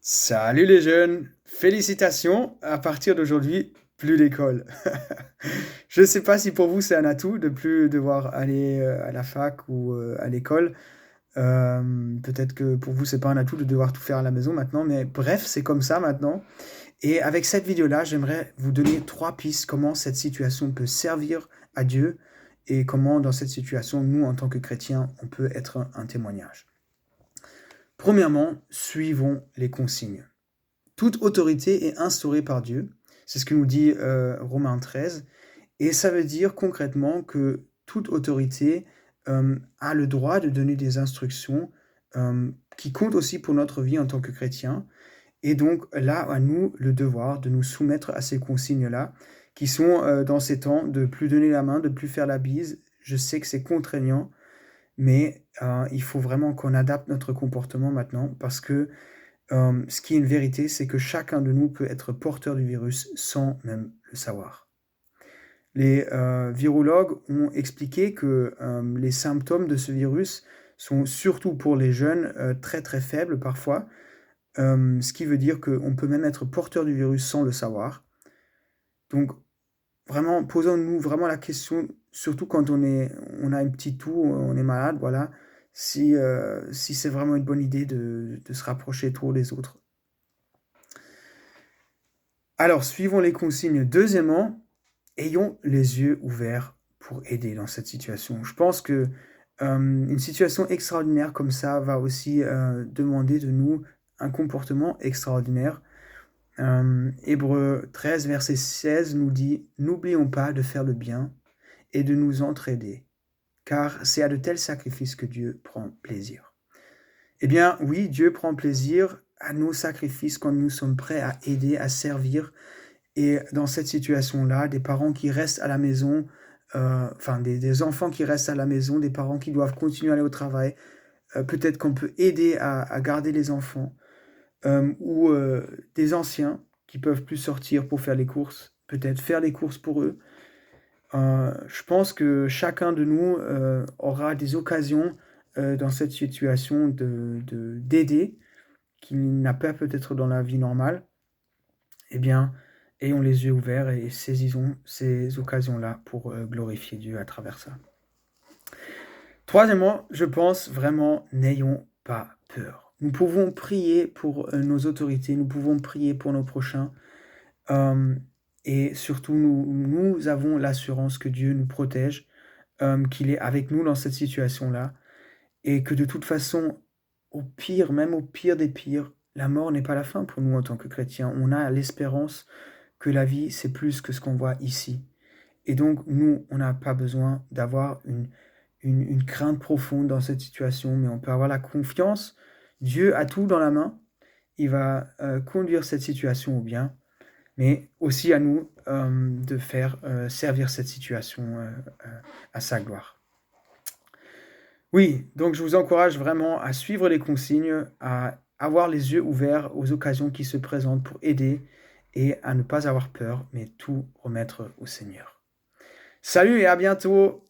Salut les jeunes, félicitations, à partir d'aujourd'hui, plus d'école. Je ne sais pas si pour vous c'est un atout de plus devoir aller à la fac ou à l'école. Peut-être que pour vous c'est pas un atout de devoir tout faire à la maison maintenant, mais bref, c'est comme ça maintenant. Et avec cette vidéo-là, j'aimerais vous donner trois pistes comment cette situation peut servir à Dieu et comment dans cette situation, nous en tant que chrétiens, on peut être un témoignage. Premièrement, suivons les consignes. Toute autorité est instaurée par Dieu. C'est ce que nous dit Romains 13. Et ça veut dire concrètement que toute autorité a le droit de donner des instructions qui comptent aussi pour notre vie en tant que chrétien. Et donc là, à nous le devoir de nous soumettre à ces consignes-là, qui sont dans ces temps de plus donner la main, de plus faire la bise. Je sais que c'est contraignant, mais il faut vraiment qu'on adapte notre comportement maintenant parce que ce qui est une vérité, c'est que chacun de nous peut être porteur du virus sans même le savoir. Les virologues ont expliqué que les symptômes de ce virus sont surtout pour les jeunes très très faibles parfois, ce qui veut dire qu'on peut même être porteur du virus sans le savoir. Donc vraiment, posons-nous vraiment la question, surtout quand on a une petite toux, on est malade, voilà, si c'est vraiment une bonne idée de se rapprocher trop des autres. Alors, suivons les consignes. Deuxièmement, ayons les yeux ouverts pour aider dans cette situation. Je pense que une situation extraordinaire comme ça va aussi demander de nous un comportement extraordinaire. Hébreux 13, verset 16 nous dit « N'oublions pas de faire le bien et de nous entraider, car c'est à de tels sacrifices que Dieu prend plaisir. » Eh bien, oui, Dieu prend plaisir à nos sacrifices quand nous sommes prêts à aider, à servir. Et dans cette situation-là, des parents qui restent à la maison, des enfants qui restent à la maison, des parents qui doivent continuer à aller au travail, peut-être qu'on peut aider à garder les enfants, ou des anciens qui peuvent plus sortir pour faire les courses, peut-être faire les courses pour eux. Je pense que chacun de nous aura des occasions dans cette situation d'aider, qu'il n'a pas peut-être dans la vie normale. Eh bien, ayons les yeux ouverts et saisissons ces occasions-là pour glorifier Dieu à travers ça. Troisièmement, je pense vraiment, n'ayons pas peur. Nous pouvons prier pour nos autorités, nous pouvons prier pour nos prochains, et surtout nous avons l'assurance que Dieu nous protège, qu'il est avec nous dans cette situation-là, et que de toute façon, au pire, même au pire des pires, la mort n'est pas la fin pour nous en tant que chrétiens. On a l'espérance que la vie, c'est plus que ce qu'on voit ici. Et donc, nous, on n'a pas besoin d'avoir une crainte profonde dans cette situation, mais on peut avoir la confiance. Dieu a tout dans la main. Il va conduire cette situation au bien, mais aussi à nous de faire servir cette situation à sa gloire. Oui, donc je vous encourage vraiment à suivre les consignes, à avoir les yeux ouverts aux occasions qui se présentent pour aider et à ne pas avoir peur, mais tout remettre au Seigneur. Salut et à bientôt!